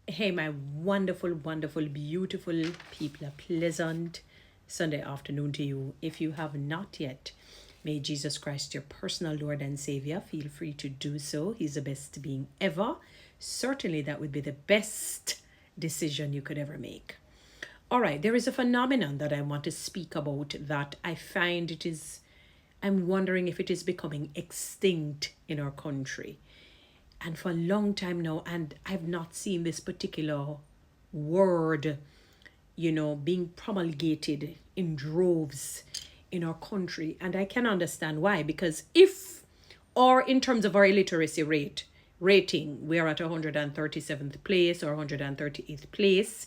Hey, my wonderful, wonderful, beautiful people, a pleasant Sunday afternoon to you. If you have not yet made Jesus Christ your personal Lord and Savior, feel free to do so. He's the best being ever. Certainly, that would be the best decision you could ever make. All right, there is a phenomenon that I want to speak about that I find I'm wondering if it is becoming extinct in our country and for a long time now, and I've not seen this particular word, being promulgated in droves in our country. And I can understand why, because if, or in terms of our illiteracy rating, we're at 137th place or 138th place,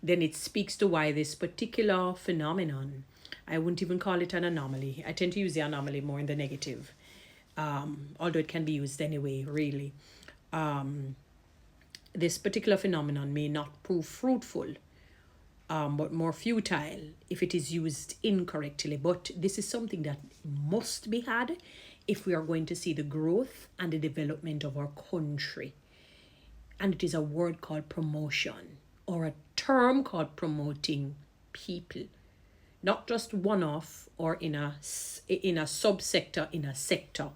then it speaks to why this particular phenomenon, I wouldn't even call it an anomaly. I tend to use the anomaly more in the negative, although it can be used anyway, really. This particular phenomenon may not prove fruitful, but more futile if it is used incorrectly. But this is something that must be had if we are going to see the growth and the development of our country. And it is a word called promotion, or a term called promoting people. Not just one-off or in a subsector, in a sector.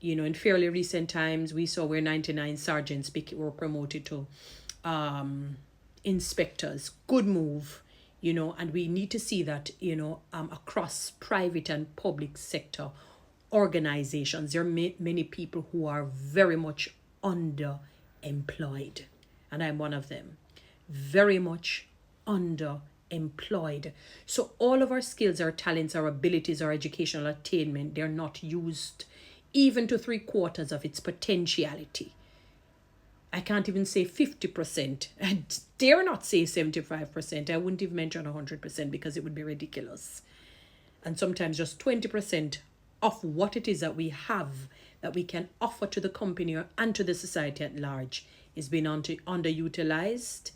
In fairly recent times, we saw where 99 sergeants were promoted to inspectors. Good move, and we need to see that, across private and public sector organizations. There are many people who are very much underemployed, and I'm one of them. Very much underemployed. So all of our skills, our talents, our abilities, our educational attainment, they're not used even to 3/4 of its potentiality. I can't even say 50%. I dare not say 75%. I wouldn't even mention 100% because it would be ridiculous. And sometimes just 20% of what it is that we have, that we can offer to the company and to the society at large, is being underutilized.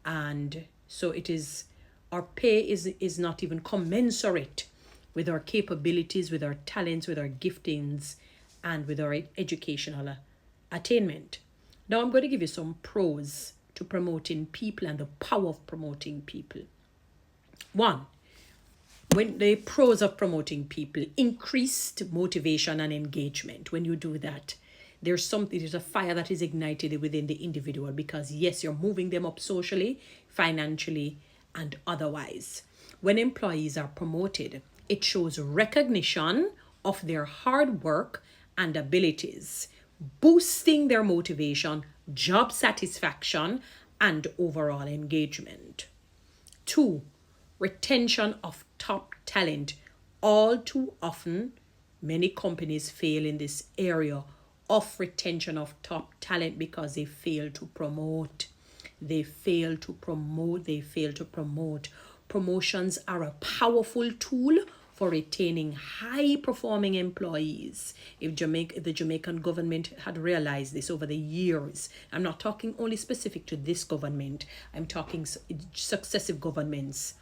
And so it is, our pay is not even commensurate with our capabilities, with our talents, with our giftings, and with our educational attainment. Now I'm going to give you some pros to promoting people and the power of promoting people. One, when the pros of promoting people: increased motivation and engagement. When you do that, there's a fire that is ignited within the individual, because yes, you're moving them up socially, financially, and otherwise. When employees are promoted, it shows recognition of their hard work and abilities, boosting their motivation, job satisfaction, and overall engagement. 2, retention of top talent. All too often, many companies fail in this area of retention of top talent because they fail to promote. Promotions are a powerful tool for retaining high-performing employees. If the Jamaican government had realized this over the years, I'm not talking only specific to this government, I'm talking successive governments,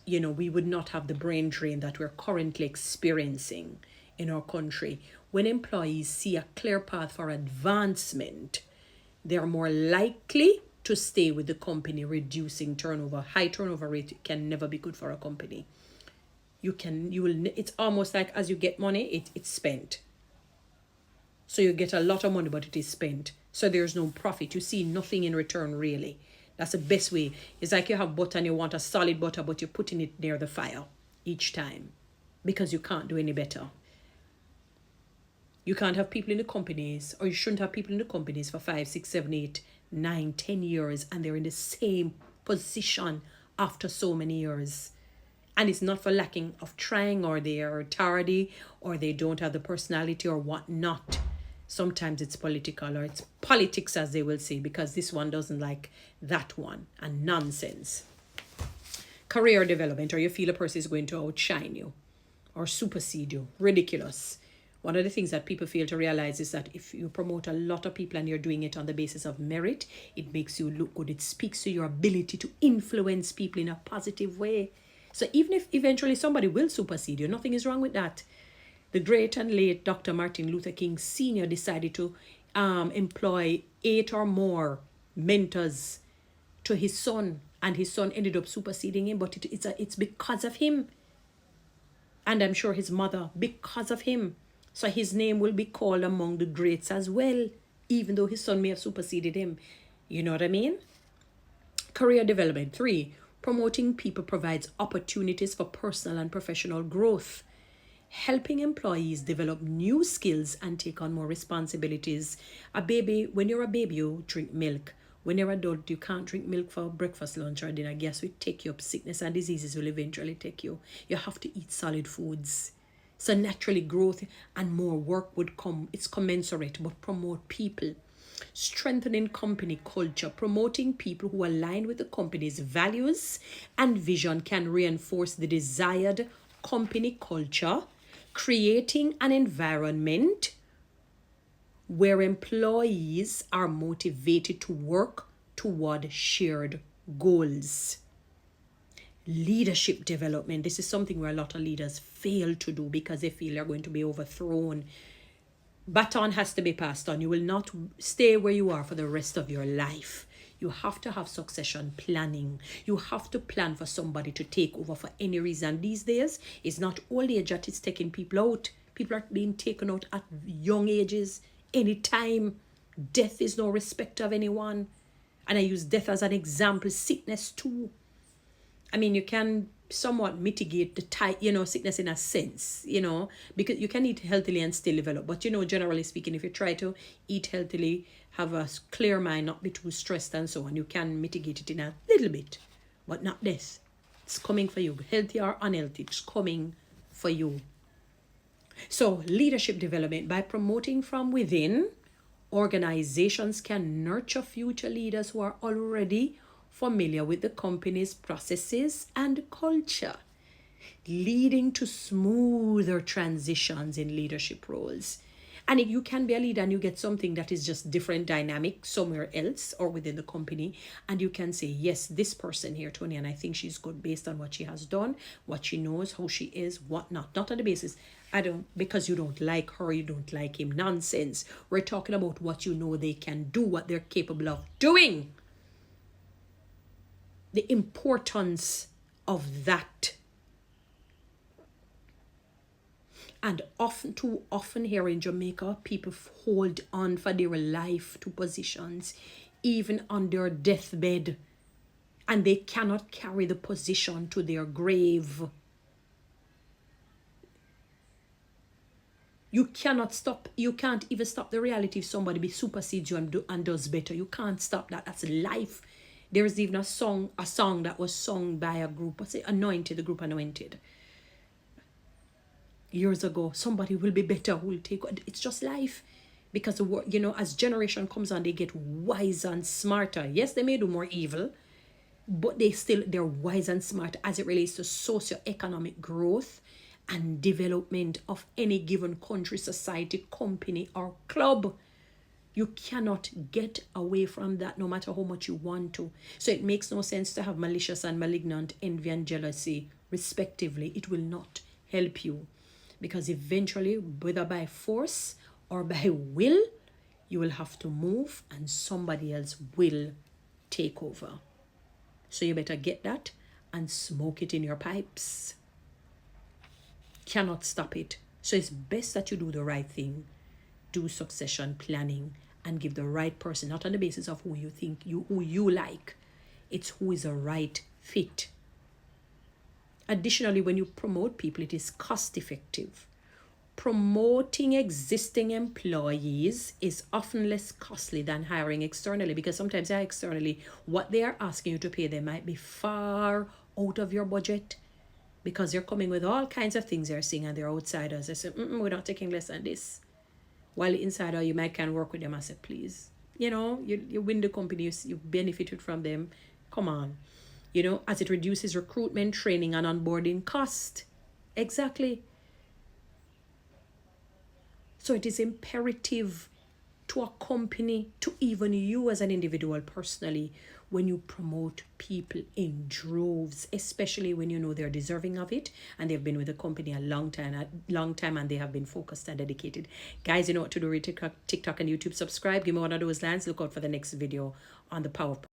we would not have the brain drain that we're currently experiencing in our country. When employees see a clear path for advancement, they're more likely to stay with the company, reducing turnover. High turnover rate can never be good for a company. It's almost like as you get money, it's spent. So you get a lot of money, but it is spent. So there's no profit. You see nothing in return, really. That's the best way. It's like you have butter and you want a solid butter, but you're putting it near the fire each time because you can't do any better. You can't have people in the companies, or you shouldn't have people in the companies for 5, 6, 7, 8, 9, 10 years, and they're in the same position after so many years. And it's not for lacking of trying, or they are tardy, or they don't have the personality, or whatnot. Sometimes it's political, or it's politics, as they will say, because this one doesn't like that one, and nonsense. Career development, or you feel a person is going to outshine you or supersede you. Ridiculous. One of the things that people fail to realize is that if you promote a lot of people and you're doing it on the basis of merit, it makes you look good. It speaks to your ability to influence people in a positive way. So even if eventually somebody will supersede you, nothing is wrong with that. The great and late Dr. Martin Luther King Sr. decided to employ 8 or more mentors to his son, and his son ended up superseding him, but it's because of him. And I'm sure his mother, because of him. So his name will be called among the greats as well, even though his son may have superseded him. You know what I mean? Career development. 3, promoting people provides opportunities for personal and professional growth, helping employees develop new skills and take on more responsibilities. When you're a baby, you drink milk. When you're an adult, you can't drink milk for breakfast, lunch, or dinner. Guess will take you up. Sickness and diseases will eventually take you. You have to eat solid foods. So naturally, growth and more work would come. It's commensurate, but promote people. Strengthening company culture, promoting people who align with the company's values and vision can reinforce the desired company culture, creating an environment where employees are motivated to work toward shared goals. Leadership development. This is something where a lot of leaders fail to do because they feel they're going to be overthrown. Baton has to be passed on. You will not stay where you are for the rest of your life. You have to have succession planning. You have to plan for somebody to take over for any reason. These days, it's not old age that is taking people out. People are being taken out at young ages, anytime. Death is no respect of anyone. And I use death as an example. Sickness too. I mean, you can somewhat mitigate the sickness in a sense, because you can eat healthily and still develop. But, generally speaking, if you try to eat healthily, have a clear mind, not be too stressed and so on, you can mitigate it in a little bit, but not this. It's coming for you. Healthy or unhealthy, it's coming for you. So, leadership development. By promoting from within, organizations can nurture future leaders who are already familiar with the company's processes and culture, leading to smoother transitions in leadership roles. And if you can be a leader and you get something that is just different dynamic somewhere else or within the company, and you can say, yes, this person here, Toni-Ann, I think she's good based on what she has done, what she knows, how she is, whatnot. Not on the basis, because you don't like her, you don't like him. Nonsense. We're talking about what you know they can do, what they're capable of doing. The importance of that. And too often here in Jamaica, people hold on for their life to positions, even on their deathbed, and they cannot carry the position to their grave. You can't even stop the reality if somebody supersedes you and does better. You can't stop that. That's life. There's even a song that was sung by a group, the group Anointed. Years ago, somebody will be better, who will take. It's just life. Because, as generation comes on, they get wiser and smarter. Yes, they may do more evil, but they're wise and smart as it relates to socio-economic growth and development of any given country, society, company, or club. You cannot get away from that no matter how much you want to. So it makes no sense to have malicious and malignant envy and jealousy, respectively. It will not help you. Because eventually, whether by force or by will, you will have to move and somebody else will take over. So you better get that and smoke it in your pipes. Cannot stop it. So it's best that you do the right thing. Do succession planning and give the right person, not on the basis of who you like. It's who is a right fit. Additionally, when you promote people, it is cost effective. Promoting existing employees is often less costly than hiring externally, because sometimes externally, what they are asking you to pay them might be far out of your budget, because they're coming with all kinds of things they're seeing and they're outsiders. They say, we're not taking less than this. While the insider, you might can work with them. I said, please, you win the company, you benefited from them. Come on. As it reduces recruitment, training, and onboarding cost. Exactly. So it is imperative to a company, to even you as an individual personally, when you promote people in droves, especially when you know they're deserving of it and they've been with the company a long time and they have been focused and dedicated. Guys, you know what to do. TikTok and YouTube. Subscribe. Give me one of those lines. Look out for the next video on the power of